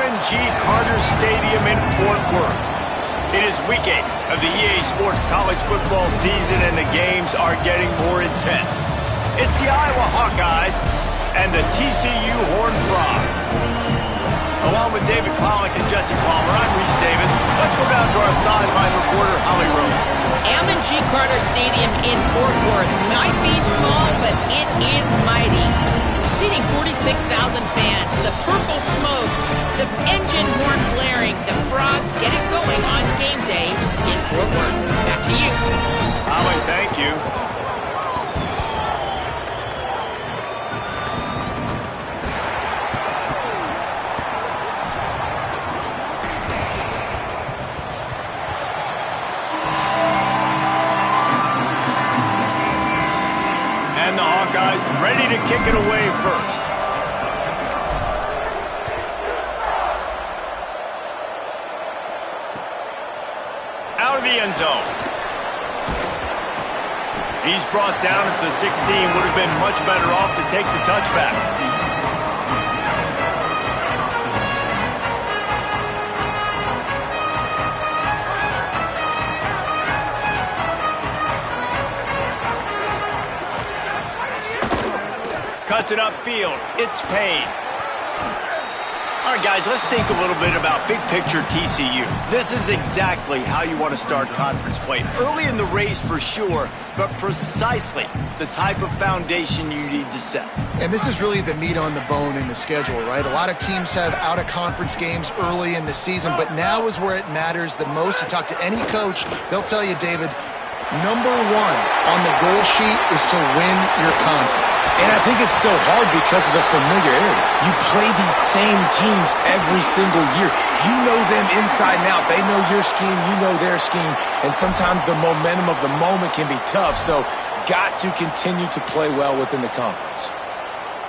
M&G Carter Stadium in Fort Worth. It is week 8 of the EA Sports college football season, and the games are getting more intense. It's the Iowa Hawkeyes and the TCU Horned Frogs. Along with David Pollack and Jesse Palmer, I'm Reese Davis. Let's go down to our sideline reporter, Holly Rowe. M&G Carter Stadium in Fort Worth might be small, but it is mighty. Seating 46,000 fans, the purple smoke, the engine horn blaring, the Frogs get it going on game day in Fort Worth. Back to you. Holly, thank you. And the Hawkeyes ready to kick it away first. Out of the end zone. He's brought down at the 16. Would have been much better off to take the touchback. Cuts it upfield. It's paid. All right, guys, let's think a little bit about big picture TCU. This is exactly how you want to start conference play. Early in the race for sure, but precisely the type of foundation you need to set. And this is really the meat on the bone in the schedule, right? A lot of teams have out-of-conference games early in the season, but now is where it matters the most. You talk to any coach, they'll tell you, David, number one on the goal sheet is to win your conference. And I think it's so hard because of the familiarity. You play these same teams every single year. You know them inside and out. They know your scheme, you know their scheme, and sometimes the momentum of the moment can be tough. So got to continue to play well within the conference.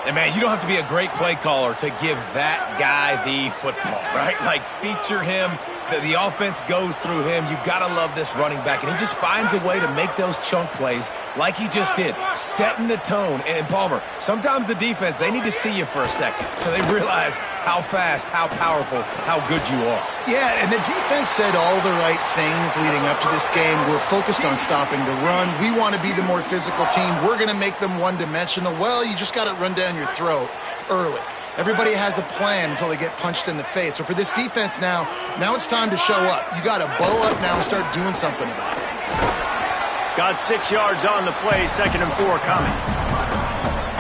And, man, you don't have to be a great play caller to give that guy the football, right? Like, feature him. The offense goes through him. You got to love this running back. And he just finds a way to make those chunk plays like he just did, setting the tone. And, Palmer, sometimes the defense, they need to see you for a second so they realize how fast, how powerful, how good you are. Yeah, and the defense said all the right things leading up to this game. We're focused on stopping the run. We want to be the more physical team. We're going to make them one-dimensional. Well, you just got to run down your throat early. Everybody has a plan until they get punched in the face. So for this defense now it's time to show up. You got to bow up now and start doing something about it. Got 6 yards on the play, 2nd and 4 coming.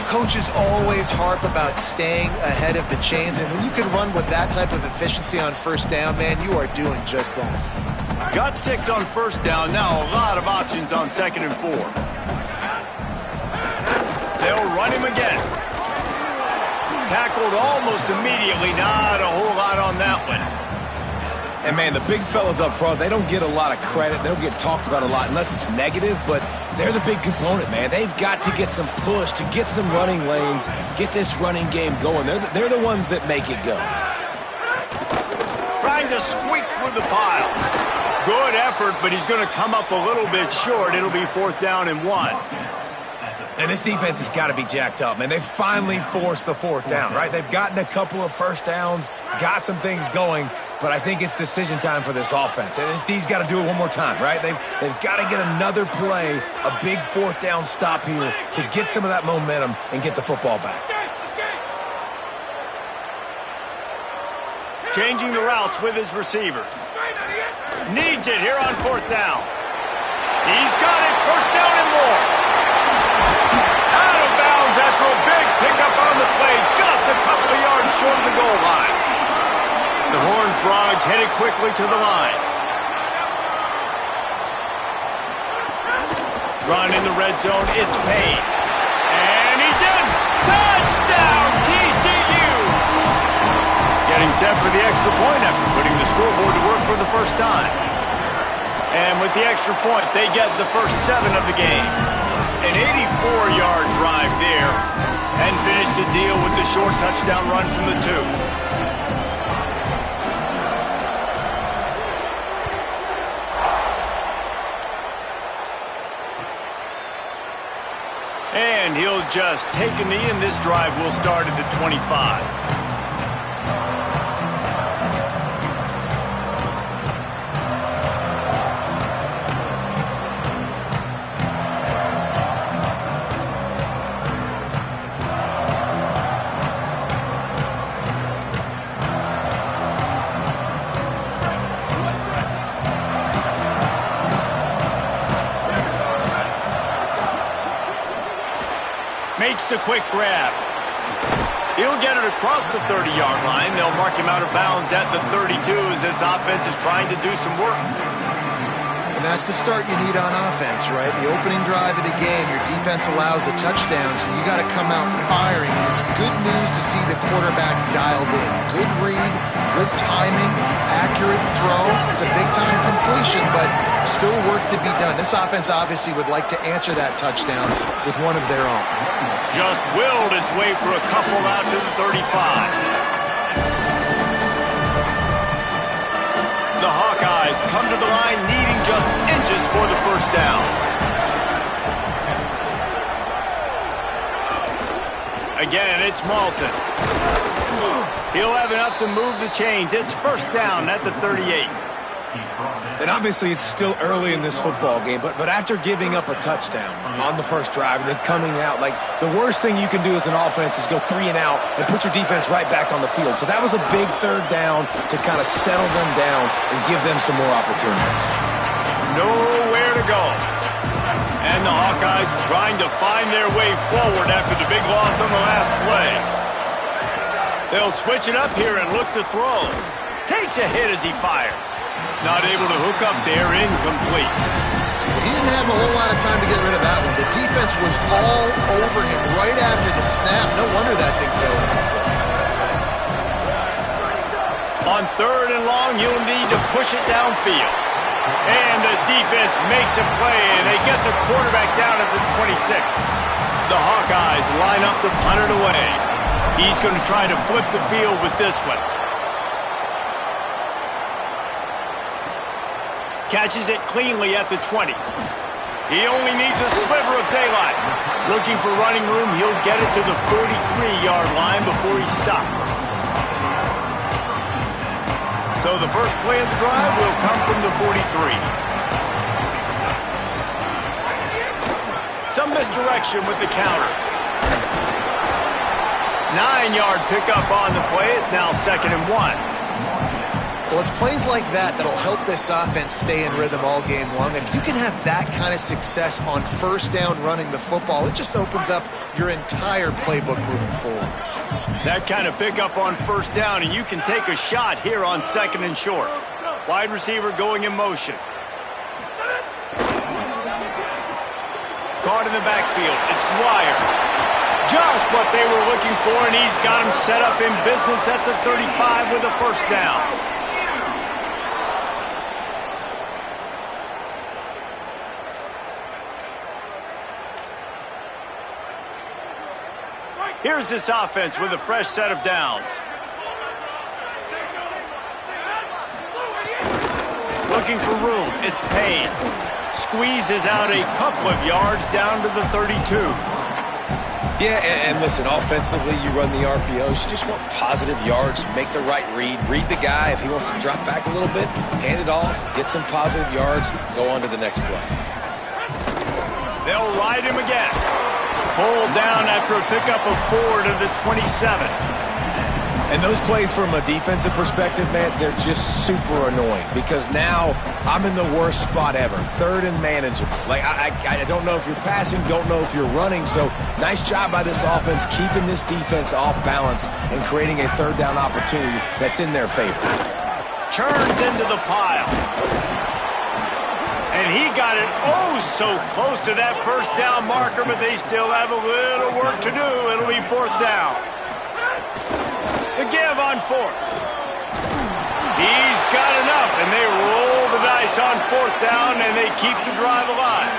Coaches always harp about staying ahead of the chains, and when you can run with that type of efficiency on first down, man, you are doing just that. Got 6 on first down. Now a lot of options on 2nd and 4. They'll run him again. Tackled almost immediately. Not a whole lot on that one. And, man, the big fellas up front, they don't get a lot of credit. They don't get talked about a lot unless it's negative, but they're the big component, man. They've got to get some push, to get some running lanes, get this running game going. They're the ones that make it go. Trying to squeak through the pile. Good effort, but he's going to come up a little bit short. It'll be 4th down and 1. And this defense has got to be jacked up, man. They finally forced the 4th down, right? They've gotten a couple of first downs, got some things going, but I think it's decision time for this offense. And this D's got to do it one more time, right? They've got to get another play, a big 4th down stop here to get some of that momentum and get the football back. Changing the routes with his receivers. Needs it here on 4th down. He's got it, 1st down and more. Out of bounds after a big pickup on the play, just a couple of yards short of the goal line. The Horned Frogs headed quickly to the line. Run in the red zone, it's paid. And he's in! Touchdown, TCU! Getting set for the extra point after putting the scoreboard to work for the first time. And with the extra point, they get the first 7 of the game. An 84-yard drive there, and finish the deal with the short touchdown run from the 2. And he'll just take a knee, and this drive will start at the 25. Makes the quick grab. He'll get it across the 30-yard line. They'll mark him out of bounds at the 32 as this offense is trying to do some work. And that's the start you need on offense, right? The opening drive of the game, your defense allows a touchdown, so you got to come out firing. And it's good news to see the quarterback dialed in. Good read, good timing, accurate throw. It's a big-time completion, but still work to be done. This offense obviously would like to answer that touchdown with one of their own. Just willed his way for a couple out to the 35. The Hawkeyes come to the line needing just inches for the first down. Again, it's Malton. He'll have enough to move the chains. It's first down at the 38. And obviously it's still early in this football game, but after giving up a touchdown on the first drive and then coming out, like the worst thing you can do as an offense is go 3 and out and put your defense right back on the field. So that was a big third down to kind of settle them down and give them some more opportunities. Nowhere to go. And the Hawkeyes trying to find their way forward after the big loss on the last play. They'll switch it up here and look to throw. Takes a hit as he fires. Not able to hook up there, incomplete. He didn't have a whole lot of time to get rid of that one. The defense was all over him right after the snap. No wonder that thing fell in. On third and long, you'll need to push it downfield. And the defense makes a play, and they get the quarterback down at the 26. The Hawkeyes line up to punt it away. He's going to try to flip the field with this one. Catches it cleanly at the 20. He only needs a sliver of daylight. Looking for running room, he'll get it to the 43-yard line before he stopped. So the first play of the drive will come from the 43. Some misdirection with the counter. 9-yard pickup on the play. It's now 2nd and 1. Well, it's plays like that that'll help this offense stay in rhythm all game long. And if you can have that kind of success on first down running the football, it just opens up your entire playbook moving forward. That kind of pickup on first down, and you can take a shot here on 2nd and short. Wide receiver going in motion. Caught in the backfield. It's Dwyer. Just what they were looking for, and he's got him set up in business at the 35 with a first down. Here's this offense with a fresh set of downs. Looking for room. It's Payne. Squeezes out a couple of yards down to the 32. Yeah, and listen, offensively, you run the RPOs. You just want positive yards, make the right read the guy. If he wants to drop back a little bit, hand it off, get some positive yards, go on to the next play. They'll ride him again. Pulled down after a pickup of 4 to the 27. And those plays from a defensive perspective, man, they're just super annoying because now I'm in the worst spot ever. 3rd and manageable. Like, I don't know if you're passing, don't know if you're running. So nice job by this offense keeping this defense off balance and creating a 3rd down opportunity that's in their favor. Turns into the pile. And he got it so close to that first down marker, but they still have a little work to do. It'll be 4th down. The give on 4th. He's got enough, and they roll the dice on 4th down, and they keep the drive alive.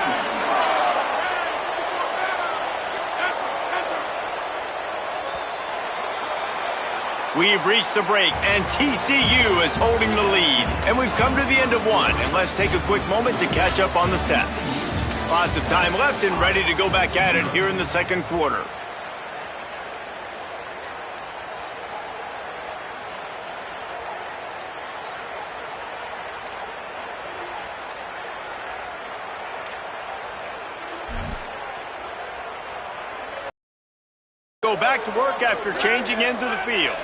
We've reached the break, and TCU is holding the lead. And we've come to the end of one, and let's take a quick moment to catch up on the stats. Lots of time left and ready to go back at it here in the second quarter. Go back to work after changing into the field.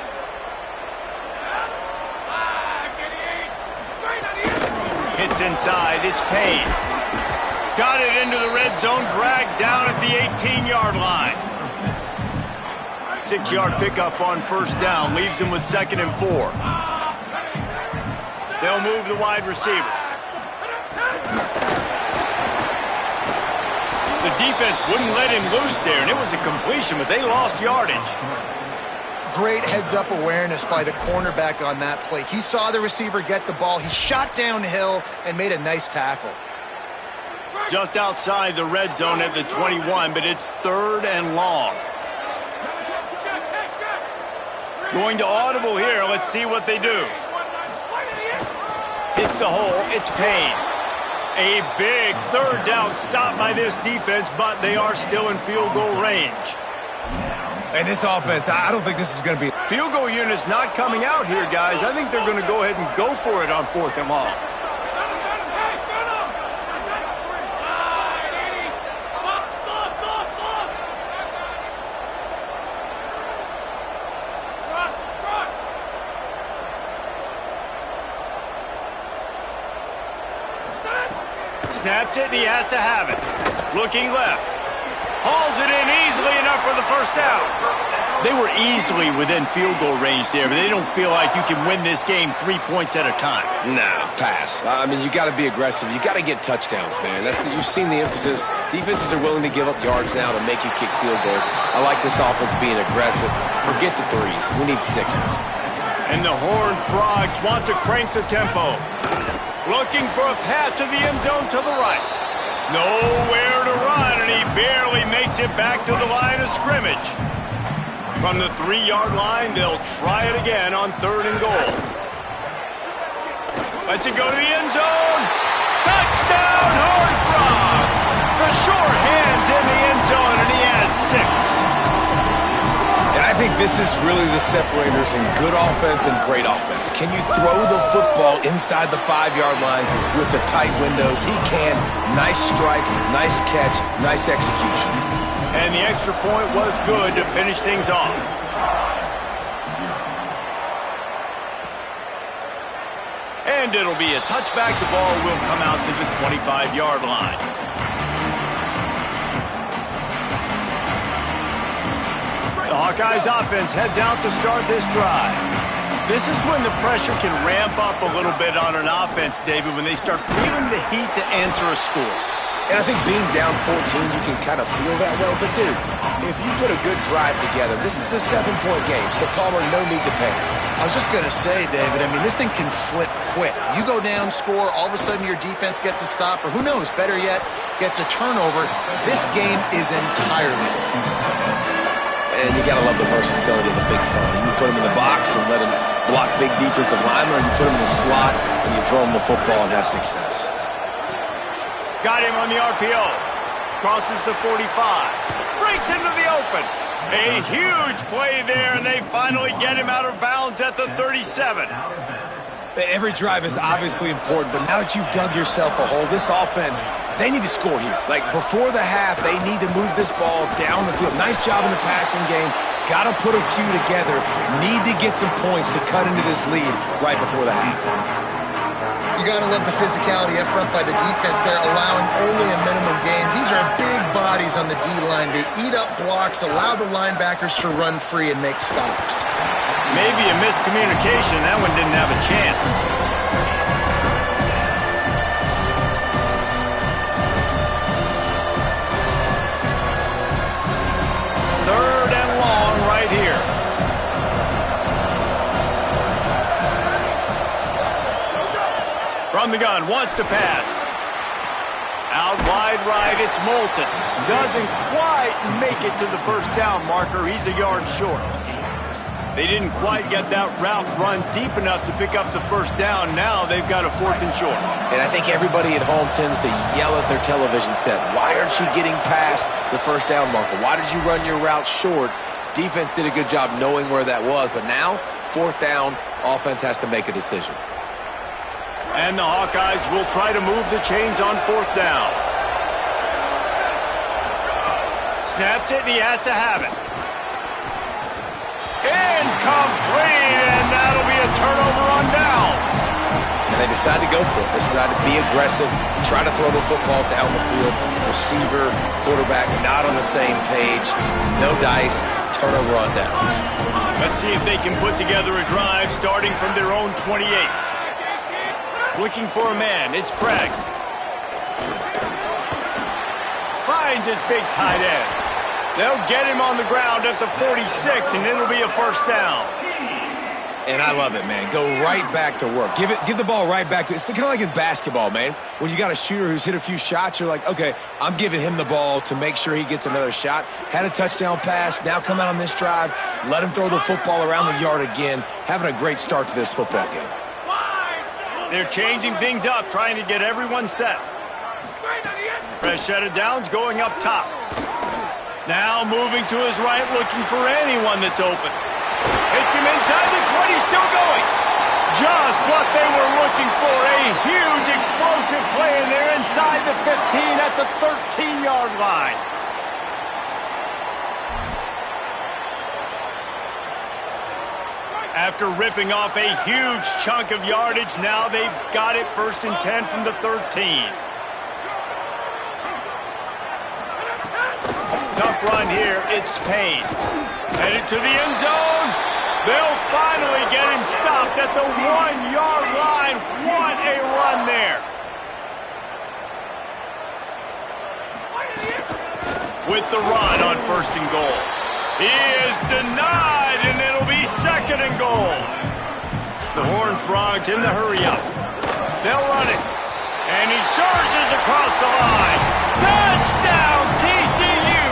Hits inside, it's Payne. Got it into the red zone, dragged down at the 18-yard line. 6-yard pickup on first down. Leaves them with 2nd and 4. They'll move the wide receiver. The defense wouldn't let him loose there, and it was a completion, but they lost yardage. Great heads-up awareness by the cornerback on that play. He saw the receiver get the ball. He shot downhill and made a nice tackle. Just outside the red zone at the 21, but it's 3rd and long. Going to audible here. Let's see what they do. Hits the hole. It's Payne. A big 3rd down stop by this defense, but they are still in field goal range. And this offense, I don't think this is going to be... Field goal unit's not coming out here, guys. I think they're going to go ahead and go for it on 4th and long. Snapped it, and he has to have it. Looking left. Hauls it in easily enough for the first down. They were easily within field goal range there, but they don't feel like you can win this game 3 points at a time. No, pass. I mean, you got to be aggressive. You got to get touchdowns, man. You've seen the emphasis. Defenses are willing to give up yards now to make you kick field goals. I like this offense being aggressive. Forget the 3s. We need 6s. And the Horned Frogs want to crank the tempo. Looking for a path to the end zone to the right. Nowhere to run, and he barely makes it back to the line of scrimmage. From the 3-yard line, they'll try it again on 3rd and goal. Lets it go to the end zone. Touchdown, Horned Frog! The short hand's in the end zone, and he has 6. And I think this is really the separators in good offense and great offense. Can you throw the football inside the 5-yard line with the tight windows? He can. Nice strike, nice catch, nice execution. And the extra point was good to finish things off. And it'll be a touchback. The ball will come out to the 25-yard line. The Hawkeyes offense heads out to start this drive. This is when the pressure can ramp up a little bit on an offense, David, when they start feeling the heat to answer a score. And I think being down 14, you can kind of feel that way. But, dude, if you put a good drive together, this is a 7-point game. So, Palmer, no need to panic. I was just going to say, David, I mean, this thing can flip quick. You go down, score, all of a sudden your defense gets a stop, or who knows, better yet, gets a turnover. This game is entirely different. And you got to love the versatility of the big fella. You can put him in the box and let him block big defensive linemen, or you put him in the slot and you throw him the football and have success. Got him on the RPO. Crosses the 45. Breaks into the open. A huge play there, and they finally get him out of bounds at the 37. Every drive is obviously important, but now that you've dug yourself a hole, this offense, they need to score here. Like, before the half, they need to move this ball down the field. Nice job in the passing game. Got to put a few together. Need to get some points to cut into this lead right before the half. You got to love the physicality up front by the defense there, allowing only a minimum gain. These are big bodies on the D-line. They eat up blocks, allow the linebackers to run free and make stops. Maybe a miscommunication. That one didn't have a chance. Third and long right here. From the gun, wants to pass. Out wide right, it's Moulton. Doesn't quite make it to the first down marker. He's a yard short. They didn't quite get that route run deep enough to pick up the first down. Now they've got a 4th and short. And I think everybody at home tends to yell at their television set. Why aren't you getting past the first down marker? Why did you run your route short? Defense did a good job knowing where that was. But now, 4th down, offense has to make a decision. And the Hawkeyes will try to move the chains on 4th down. Snapped it, and he has to have it. Incomplete, and that'll be a turnover on downs. And they decide to go for it. They decide to be aggressive, try to throw the football down the field. Receiver, quarterback, not on the same page. No dice, turnover on downs. Let's see if they can put together a drive starting from their own 28. Looking for a man, it's Craig. Finds his big tight end. They'll get him on the ground at the 46, and it'll be a first down. And I love it, man. Go right back to work. Give the ball right back to. It's kind of like in basketball, man. When you got a shooter who's hit a few shots, you're like, okay, I'm giving him the ball to make sure he gets another shot. Had a touchdown pass. Now come out on this drive. Let him throw the football around the yard again. Having a great start to this football game. They're changing things up, trying to get everyone set. Fresh set of downs going up top. Now moving to his right, looking for anyone that's open. Hits him inside the 20, still going. Just what they were looking for. A huge explosive play, and they're inside the 15 at the 13-yard line. After ripping off a huge chunk of yardage, now they've got it 1st and 10 from the 13. Tough run here, it's Payne. Headed to the end zone. They'll finally get him stopped at the 1-yard line. What a run there. With the run on 1st and goal. He is denied, and it'll be 2nd and goal. The Horned Frogs in the hurry-up. They'll run it. And he surges across the line. Touchdown, TCU!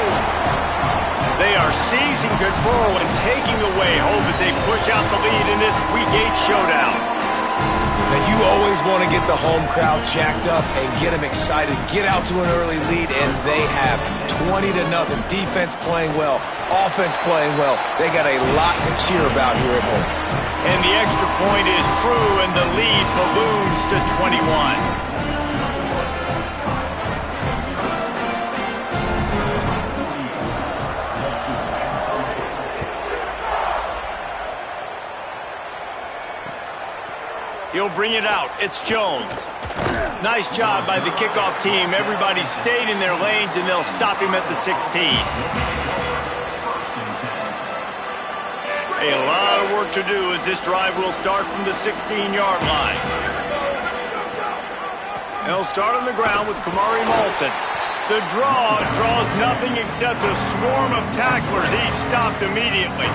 They are seizing control and taking away hope as they push out the lead in this Week 8 showdown. Now, you always want to get the home crowd jacked up and get them excited. Get out to an early lead, and they have 20-0. Defense playing well, offense playing well. They got a lot to cheer about here at home. And the extra point is true, and the lead balloons to 21. He'll bring it out. It's Jones. Nice job by the kickoff team. Everybody stayed in their lanes, and they'll stop him at the 16. A lot of work to do as this drive will start from the 16-yard line. They'll start on the ground with Kamari Moulton. The draw draws nothing except a swarm of tacklers. He's stopped immediately.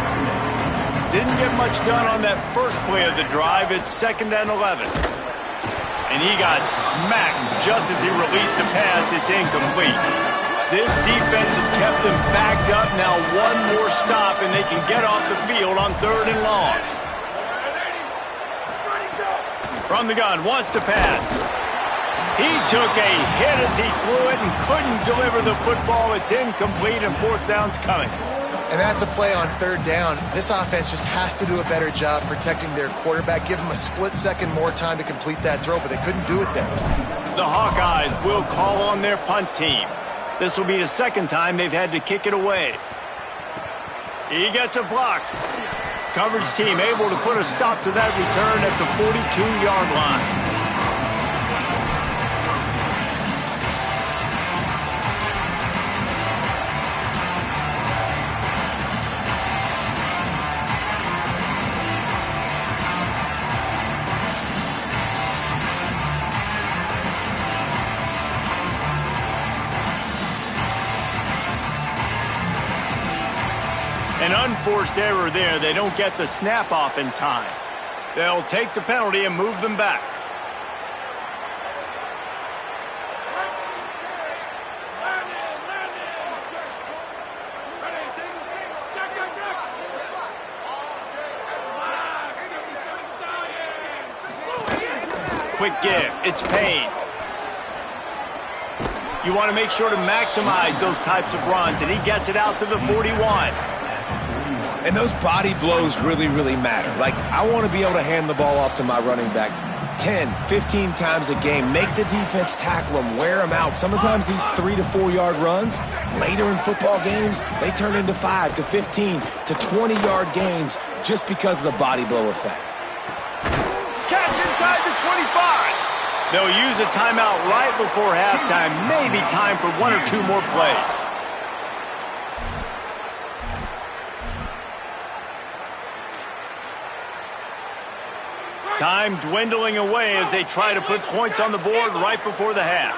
Didn't get much done on that first play of the drive. It's 2nd and 11. And he got smacked just as he released the pass. It's incomplete. This defense has kept them backed up. Now one more stop, and they can get off the field on 3rd and long. From the gun, wants to pass. He took a hit as he threw it and couldn't deliver the football. It's incomplete, and 4th down's coming. And that's a play on 3rd down. This offense just has to do a better job protecting their quarterback. Give them a split second more time to complete that throw, but they couldn't do it there. The Hawkeyes will call on their punt team. This will be the 2nd time they've had to kick it away. He gets a block. Coverage team able to put a stop to that return at the 42-yard line. An unforced error there. They don't get the snap off in time. They'll take the penalty and move them back. Quick give. It's Payne. You want to make sure to maximize those types of runs, and he gets it out to the 41. And those body blows really, really matter. Like, I want to be able to hand the ball off to my running back 10, 15 times a game. Make the defense tackle them, wear them out. Sometimes these 3 to 4 yard runs, later in football games, they turn into 5 to 15 to 20 yard gains just because of the body blow effect. Catch inside the 25. They'll use a timeout right before halftime. Maybe time for 1 or 2 more plays. Time dwindling away as they try to put points on the board right before the half.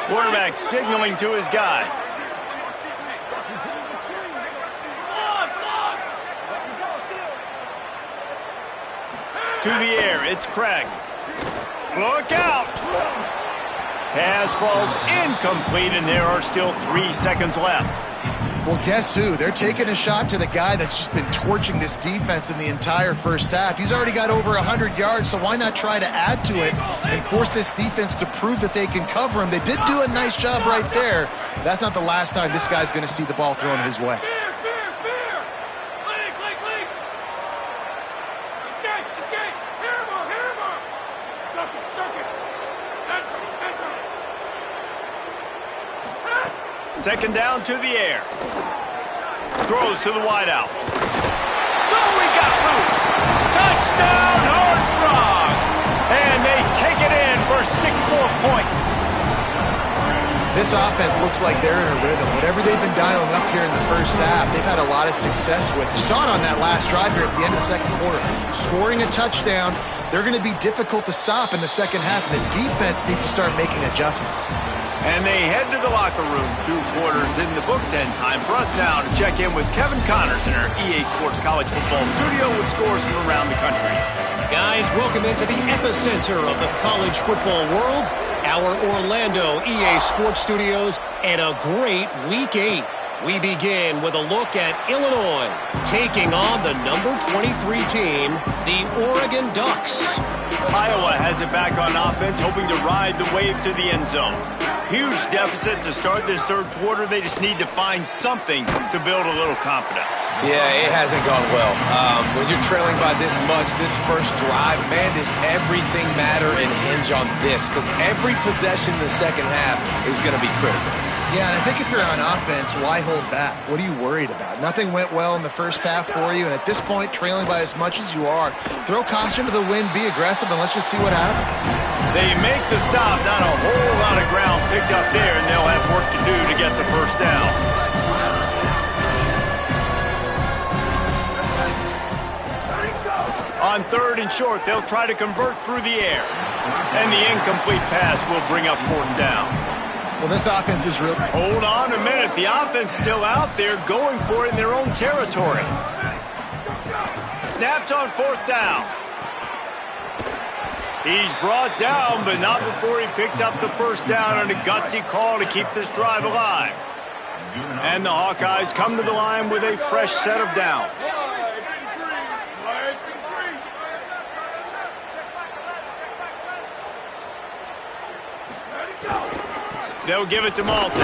Quarterback signaling to his guys. To the air, it's Craig. Look out! Pass falls incomplete, and there are still 3 seconds left. Well, guess who? They're taking a shot to the guy that's just been torching this defense in the entire first half. He's already got over 100 yards, so why not try to add to it and force this defense to prove that they can cover him? They did do a nice job right there. That's not the last time this guy's going to see the ball thrown his way. Second down to the air. Throws to the wideout. Oh, he got loose. Touchdown, Horned Frogs. And they take it in for 6 more points. This offense looks like they're in a rhythm. Whatever they've been dialing up here in the first half, they've had a lot of success with. You saw it on that last drive here at the end of the second quarter. Scoring a touchdown, they're going to be difficult to stop in the second half. The defense needs to start making adjustments. And they head to the locker room. 2 quarters in the books, and time for us now to check in with Kevin Connors in our EA Sports College Football studio with scores from around the country. Guys, welcome into the epicenter of the college football world, our Orlando EA Sports Studios, and a great Week 8. We begin with a look at Illinois, taking on the number 23 team, the Oregon Ducks. Iowa has it back on offense, hoping to ride the wave to the end zone. Huge deficit to start this third quarter. They just need to find something to build a little confidence. Yeah, it hasn't gone well. When you're trailing by this much, this first drive, man, does everything matter and hinge on this? Because every possession in the second half is going to be critical. Yeah, and I think if you're on offense, why hold back? What are you worried about? Nothing went well in the first half for you, and at this point, trailing by as much as you are, throw caution to the wind, be aggressive, and let's just see what happens. They make the stop, not a whole lot of ground picked up there, and they'll have work to do to get the first down. On 3rd and short, they'll try to convert through the air, and the incomplete pass will bring up 4th down. Well, this offense is real. Hold on a minute. The offense still out there going for it in their own territory. Snapped on 4th down. He's brought down, but not before he picks up the first down on a gutsy call to keep this drive alive. And the Hawkeyes come to the line with a fresh set of downs. They'll give it to Malton.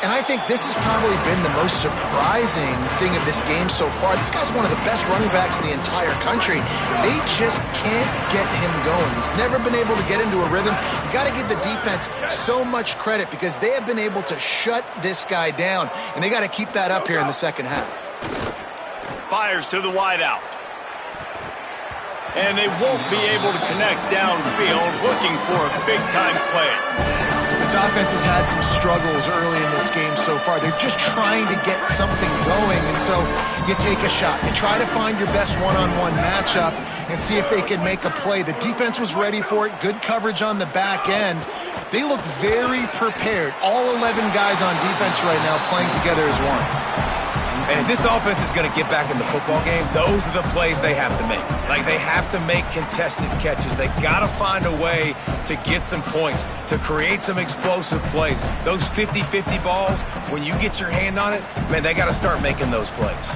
And I think this has probably been the most surprising thing of this game so far. This guy's one of the best running backs in the entire country. They just can't get him going. He's never been able to get into a rhythm. You got to give the defense so much credit because they have been able to shut this guy down, and they got to keep that up here in the second half. Fires to the wideout. And they won't be able to connect downfield, looking for a big-time play. This offense has had some struggles early in this game so far. They're just trying to get something going, and so you take a shot. You try to find your best one-on-one matchup and see if they can make a play. The defense was ready for it. Good coverage on the back end. They look very prepared. All 11 guys on defense right now playing together as one. And if this offense is going to get back in the football game, those are the plays they have to make. Like, they have to make contested catches. They got to find a way to get some points, to create some explosive plays. Those 50-50 balls, when you get your hand on it, man, they got to start making those plays.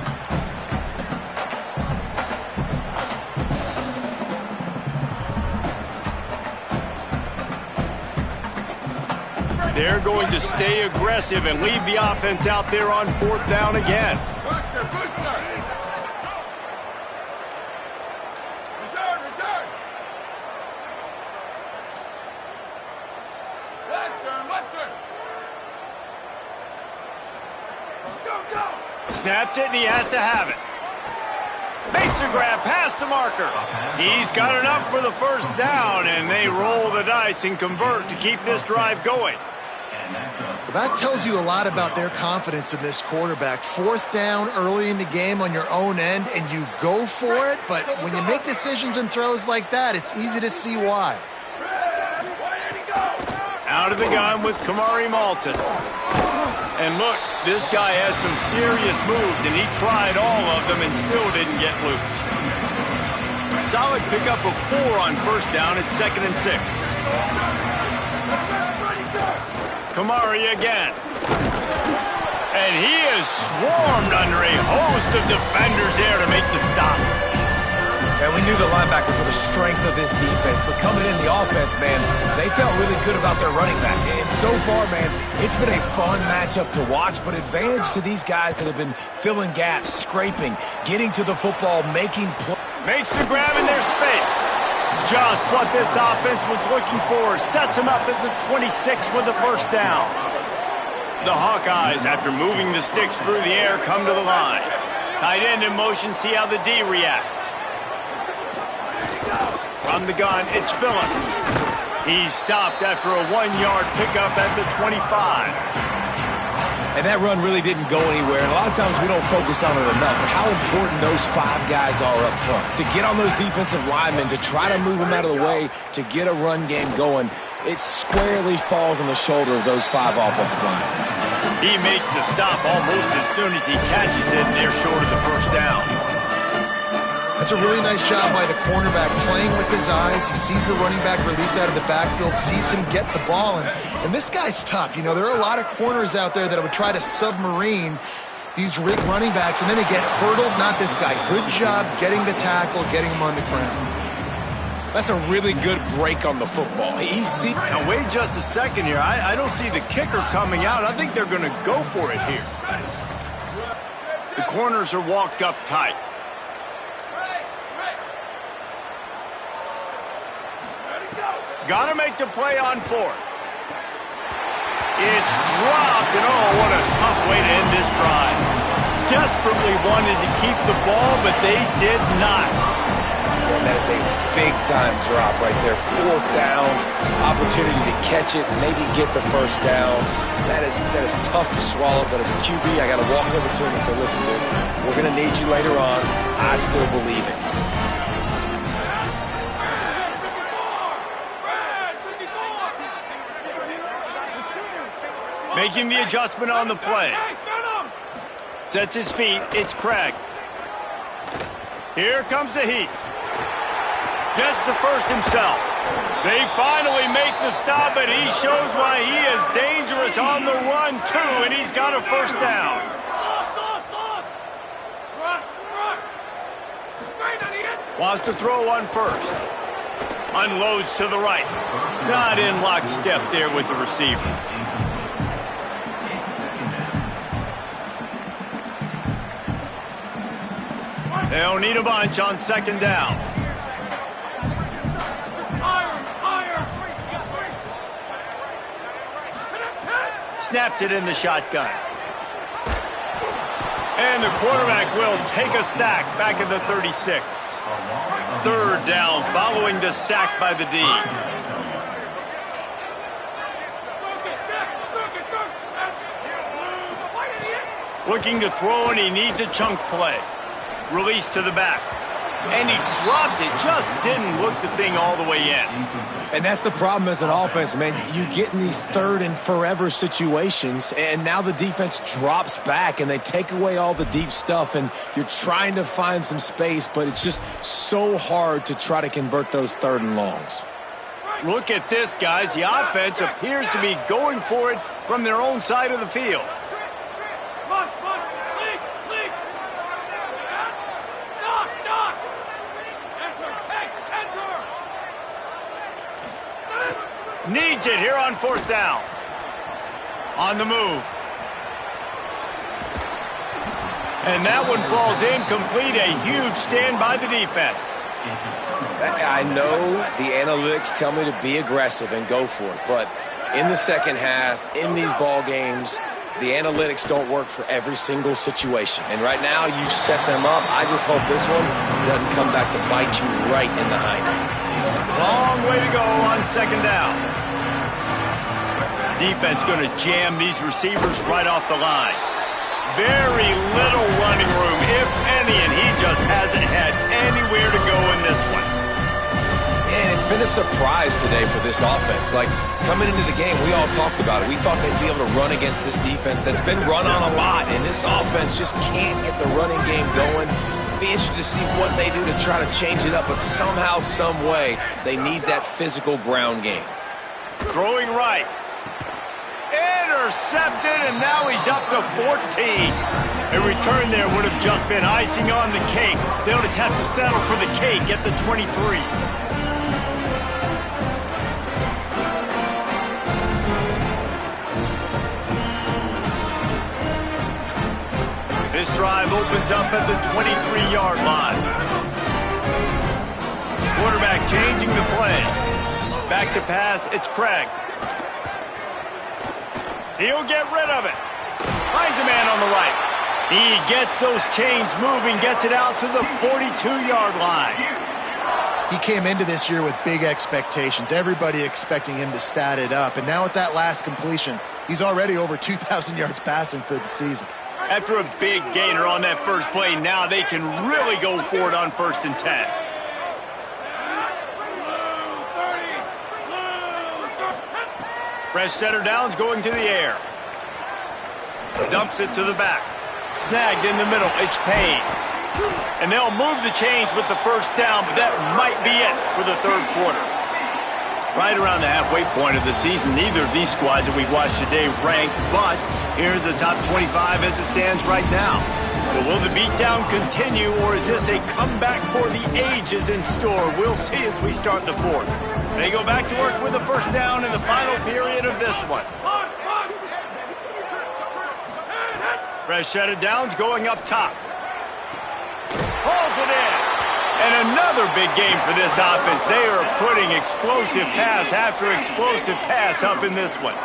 They're going to stay aggressive and leave the offense out there on 4th down again. Booster. Return. Western. Go. Snapped it, and he has to have it. Makes the grab past the marker. He's got enough for the first down, and they roll the dice and convert to keep this drive going. Well, that tells you a lot about their confidence in this quarterback. Fourth down early in the game on your own end, and you go for it, but when you make decisions and throws like that, it's easy to see why. Out of the gun with Kamari Malton. And look, this guy has some serious moves, and he tried all of them and still didn't get loose. Solid pickup of 4 on first down at 2nd and 6. Kamari again. And he is swarmed under a host of defenders there to make the stop. And we knew the linebackers were the strength of this defense, but coming in the offense, man, they felt really good about their running back. And so far, man, it's been a fun matchup to watch, but advantage to these guys that have been filling gaps, scraping, getting to the football, making plays. Makes the grab in their space. Just what this offense was looking for. Sets him up at the 26 with the first down. The Hawkeyes, after moving the sticks through the air, come to the line. Tight end in motion, see how the D reacts. From the gun, it's Phillips. He's stopped after a 1-yard pickup at the 25. And that run really didn't go anywhere, and a lot of times we don't focus on it enough, but how important those 5 guys are up front. To get on those defensive linemen, to try to move them out of the way, to get a run game going, it squarely falls on the shoulder of those 5 offensive linemen. He makes the stop almost as soon as he catches it, and they're short of the first down. That's a really nice job by the cornerback playing with his eyes. He sees the running back release out of the backfield, sees him get the ball. And this guy's tough. You know, there are a lot of corners out there that would try to submarine these running backs, and then they get hurdled. Not this guy. Good job getting the tackle, getting him on the ground. That's a really good break on the football. Now, wait just a second here. I don't see the kicker coming out. I think they're going to go for it here. The corners are walked up tight. Got to make the play on 4th. It's dropped, and oh, what a tough way to end this drive. Desperately wanted to keep the ball, but they did not. And that is a big-time drop right there. 4th down, opportunity to catch it, maybe get the first down. That is tough to swallow, but as a QB, I got to walk over to him and say, listen, dude, we're going to need you later on. I still believe it. Making the adjustment on the play. Sets his feet. It's Craig. Here comes the heat. Gets the first himself. They finally make the stop, and he shows why he is dangerous on the run, too, and he's got a first down. Wants to throw on first. Unloads to the right. Not in lockstep there with the receiver. They'll need a bunch on 2nd down. Snaps it in the shotgun. And the quarterback will take a sack back at the 36. 3rd down following the sack by the D. Looking to throw, and he needs a chunk play. Release to the back. And he dropped it. Just didn't look the thing all the way in. And that's the problem as an offense, man. You get in these 3rd and forever situations, and now the defense drops back, and they take away all the deep stuff, and you're trying to find some space, but it's just so hard to try to convert those 3rd and longs. Look at this, guys. The offense appears to be going for it from their own side of the field. Needs it here on 4th down. On the move. And that one falls incomplete. A huge stand by the defense. I know the analytics tell me to be aggressive and go for it, but in the second half, in these ball games, the analytics don't work for every single situation. And right now, you set them up. I just hope this one doesn't come back to bite you right in the hind end. Long way to go on second down. Defense going to jam these receivers right off the line. Very little running room, if any, and he just hasn't had anywhere to go in this one. And it's been a surprise today for this offense. Like, coming into the game, we all talked about it. We thought they'd be able to run against this defense that's been run on a lot, and this offense just can't get the running game going. Be interested to see what they do to try to change it up, but somehow, some way, they need that physical ground game. Throwing right. Intercepted, and now he's up to 14. A return there would have just been icing on the cake. They'll just have to settle for the cake at the 23. This drive opens up at the 23-yard line. Quarterback changing the play. Back to pass, it's Craig. He'll get rid of it. Finds a man on the right. He gets those chains moving, gets it out to the 42-yard line. He came into this year with big expectations. Everybody expecting him to stat it up. And now with that last completion, he's already over 2,000 yards passing for the season. After a big gainer on that first play, now they can really go for it on 1st and 10. Fresh center downs going to the air. Dumps it to the back. Snagged in the middle. It's Payne. And they'll move the chains with the first down, but that might be it for the third quarter. Right around the halfway point of the season, neither of these squads that we've watched today rank, but here's the top 25 as it stands right now. So will the beatdown continue, or is this a comeback for the ages in store? We'll see as we start the fourth. They go back to work with the first down in the final period of this one. Fresh set of downs going up top. Hauls it in. And another big game for this offense. They are putting explosive pass after explosive pass up in this one.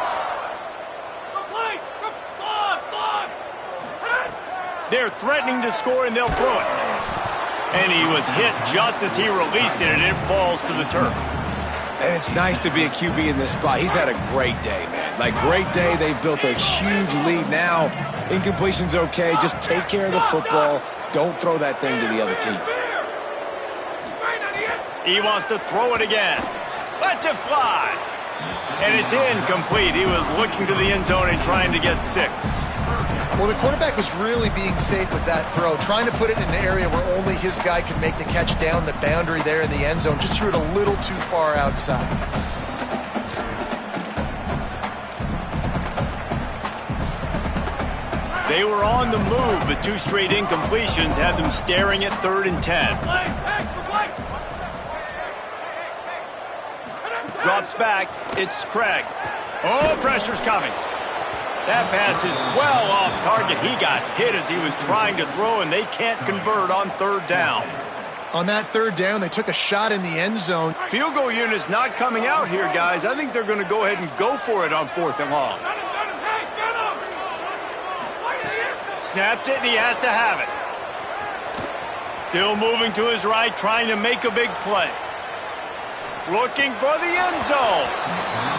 They're threatening to score, and they'll throw it. And he was hit just as he released it, and it falls to the turf. And it's nice to be a QB in this spot. He's had a great day, man. Like, great day. They've built a huge lead now. Incompletion's okay. Just take care of the football. Don't throw that thing to the other team. He wants to throw it again. Lets it fly. And it's incomplete. He was looking to the end zone and trying to get 6. Well, the quarterback was really being safe with that throw, trying to put it in an area where only his guy could make the catch down the boundary there in the end zone. Just threw it a little too far outside. They were on the move, but 2 straight incompletions have them staring at 3rd and 10. Drops back. It's Craig. Oh, pressure's coming. That pass is well off target. He got hit as he was trying to throw, and they can't convert on 3rd down. On that 3rd down, they took a shot in the end zone. Field goal unit's not coming out here, guys. I think they're going to go ahead and go for it on 4th and long. Snapped it, and he has to have it. Still moving to his right, trying to make a big play. Looking for the end zone.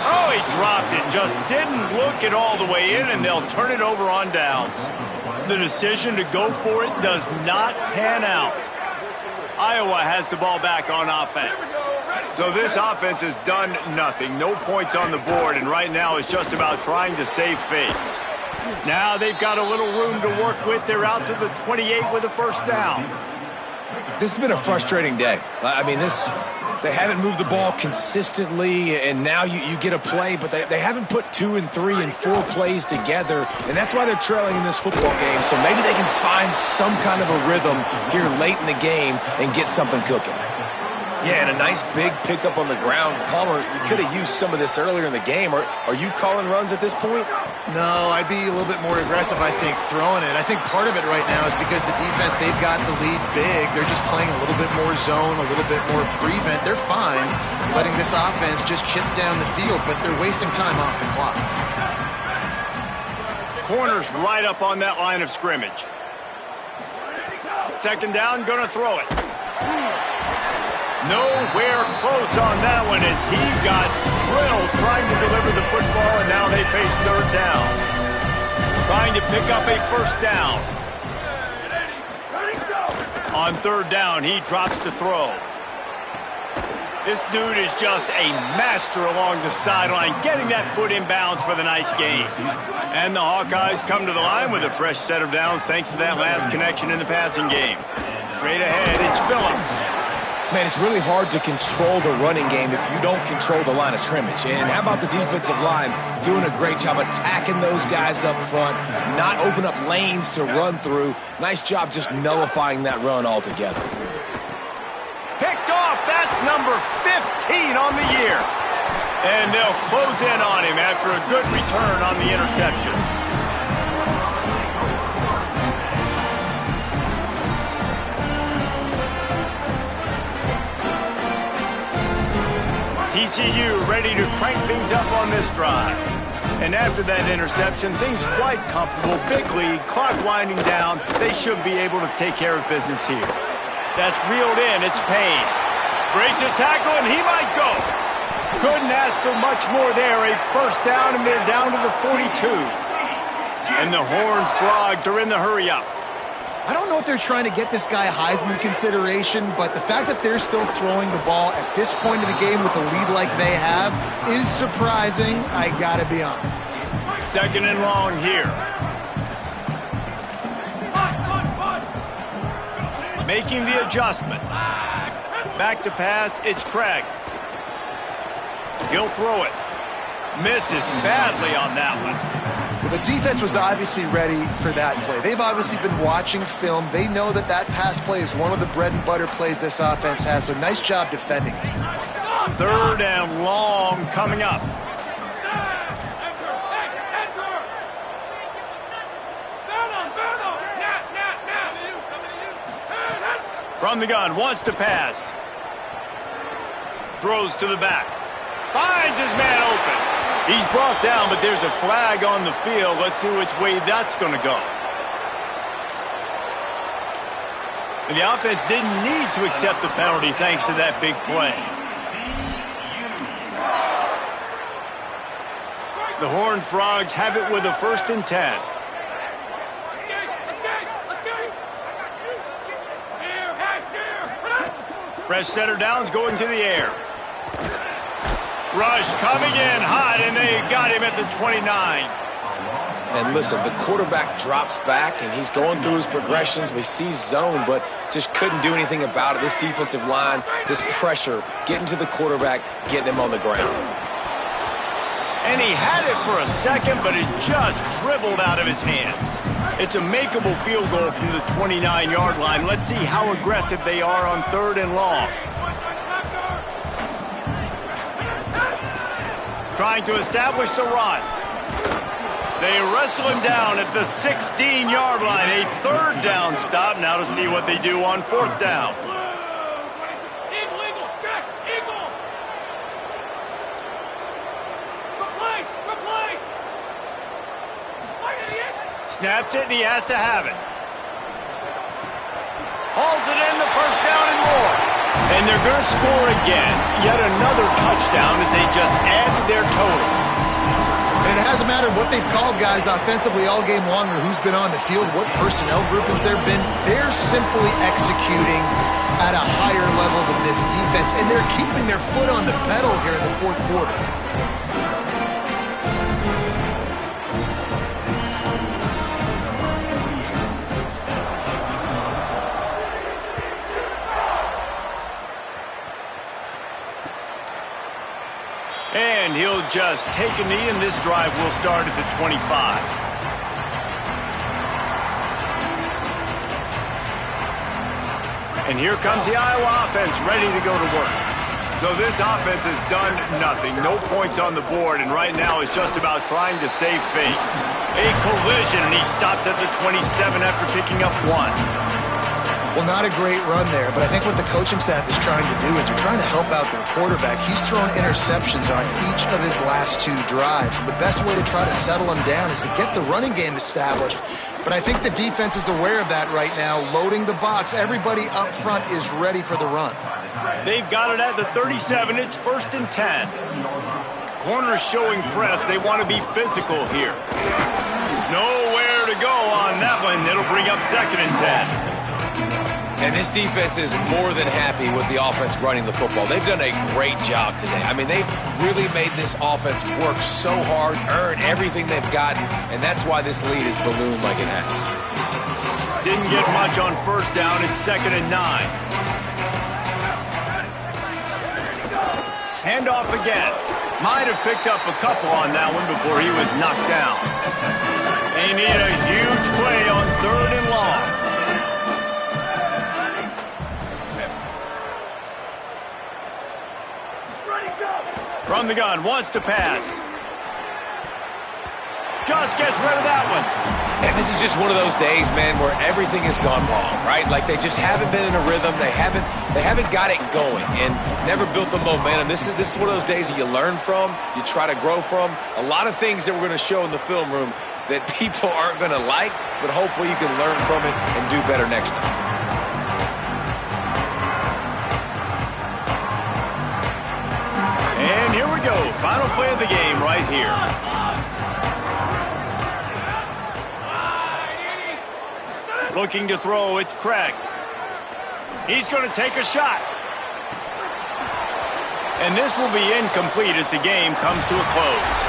Oh, he dropped it. Just didn't look it all the way in, and they'll turn it over on downs. The decision to go for it does not pan out. Iowa has the ball back on offense. So this offense has done nothing. No points on the board, and right now it's just about trying to save face. Now they've got a little room to work with. They're out to the 28 with a first down. This has been a frustrating day. I mean, they haven't moved the ball consistently, and now you get a play, but they haven't put 2 and 3 and 4 plays together, and that's why they're trailing in this football game. So maybe they can find some kind of a rhythm here late in the game and get something cooking. Yeah, and a nice big pickup on the ground. Palmer, you could have used some of this earlier in the game. Are you calling runs at this point? No, I'd be a little bit more aggressive, I think, throwing it. I think part of it right now is because the defense, they've got the lead big. They're just playing a little bit more zone, a little bit more prevent. They're fine letting this offense just chip down the field, but they're wasting time off the clock. corner's right up on that line of scrimmage. Second down, gonna throw it. Nowhere close on that one as he got drilled trying to deliver the football, and now they face third down. Trying to pick up a first down. On third down, he drops to throw. This dude is just a master along the sideline, getting that foot in bounds for the nice gain. And the Hawkeyes come to the line with a fresh set of downs thanks to that last connection in the passing game. Straight ahead, it's Phillips. Man, it's really hard to control the running game if you don't control the line of scrimmage. And how about the defensive line doing a great job attacking those guys up front, not open up lanes to run through. Nice job just nullifying that run altogether. Picked off, that's number 15 on the year. And they'll close in on him after a good return on the interception. TCU ready to crank things up on this drive. And after that interception, things quite comfortable. Big lead, clock winding down. They should be able to take care of business here. That's reeled in, it's Payne. Breaks a tackle and he might go. Couldn't ask for much more there. A first down and they're down to the 42. And the Horned Frogs are in the hurry-up. I don't know if they're trying to get this guy Heisman consideration, but the fact that they're still throwing the ball at this point of the game with a lead like they have is surprising, I gotta be honest. Second and long here. Making the adjustment. Back to pass, it's Craig. He'll throw it. Misses badly on that one. Well, the defense was obviously ready for that play. They've obviously been watching film. They know that that pass play is one of the bread and butter plays this offense has, so nice job defending it. Third and long coming up. From the gun, wants to pass. Throws to the back. Finds his man open. He's brought down, but there's a flag on the field. Let's see which way that's going to go. And the offense didn't need to accept the penalty thanks to that big play. The Horned Frogs have it with a 1st and 10. Fresh center downs going to the air. Rush coming in hot, and they got him at the 29. And listen, the quarterback drops back, and he's going through his progressions. We see zone, but just couldn't do anything about it. This defensive line, this pressure, getting to the quarterback, getting him on the ground. And he had it for a second, but it just dribbled out of his hands. It's a makeable field goal from the 29-yard line. Let's see how aggressive they are on 3rd and long. Trying to establish the run. They wrestle him down at the 16-yard line. A 3rd down stop. Now to see what they do on 4th down. Snaps it, and he has to have it. Hauls it in, the 1st down and more. And they're going to score again. Yet another touchdown as they just add to their total. And it hasn't mattered what they've called guys offensively all game long or who's been on the field, what personnel groupings there been. They're simply executing at a higher level than this defense, and they're keeping their foot on the pedal here in the 4th quarter. And he'll just take a knee, and this drive will start at the 25. And here comes the Iowa offense ready to go to work. So this offense has done nothing. No points on the board, and right now it's just about trying to save face. A collision, and he stopped at the 27 after picking up 1. Well, not a great run there, but I think what the coaching staff is trying to do is they're trying to help out their quarterback. He's thrown interceptions on each of his last 2 drives. The best way to try to settle him down is to get the running game established. But I think the defense is aware of that right now, loading the box. Everybody up front is ready for the run. They've got it at the 37. It's 1st and 10. Corners showing press. They want to be physical here. Nowhere to go on that one. It'll bring up 2nd and 10. And this defense is more than happy with the offense running the football. They've done a great job today. I mean, they've really made this offense work so hard, earn everything they've gotten, and that's why this lead is ballooned like it has. Didn't get much on 1st down. It's 2nd and 9. Handoff again. Might have picked up a couple on that one before he was knocked down. They need a huge play on 3rd and long. From the gun, wants to pass. Just gets rid of that one. And this is just one of those days, man, where everything has gone wrong, right? Like they just haven't been in a rhythm. They haven't got it going and never built the momentum. This is one of those days that you learn from, you try to grow from. A lot of things that we're going to show in the film room that people aren't going to like, but hopefully you can learn from it and do better next time. And here we go. Final play of the game right here. Looking to throw, it's Craig. He's going to take a shot. And this will be incomplete as the game comes to a close.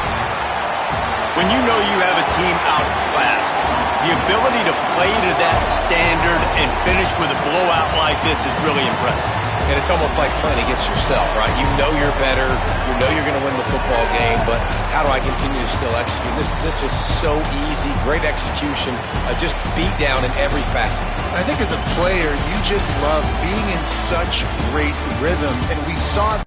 When you know you have a team outclassed, the ability to play to that standard and finish with a blowout like this is really impressive. And it's almost like playing against yourself, right? You know you're better. You know you're going to win the football game, but how do I continue to still execute? This was so easy, great execution, just beat down in every facet. I think as a player, you just love being in such great rhythm, and we saw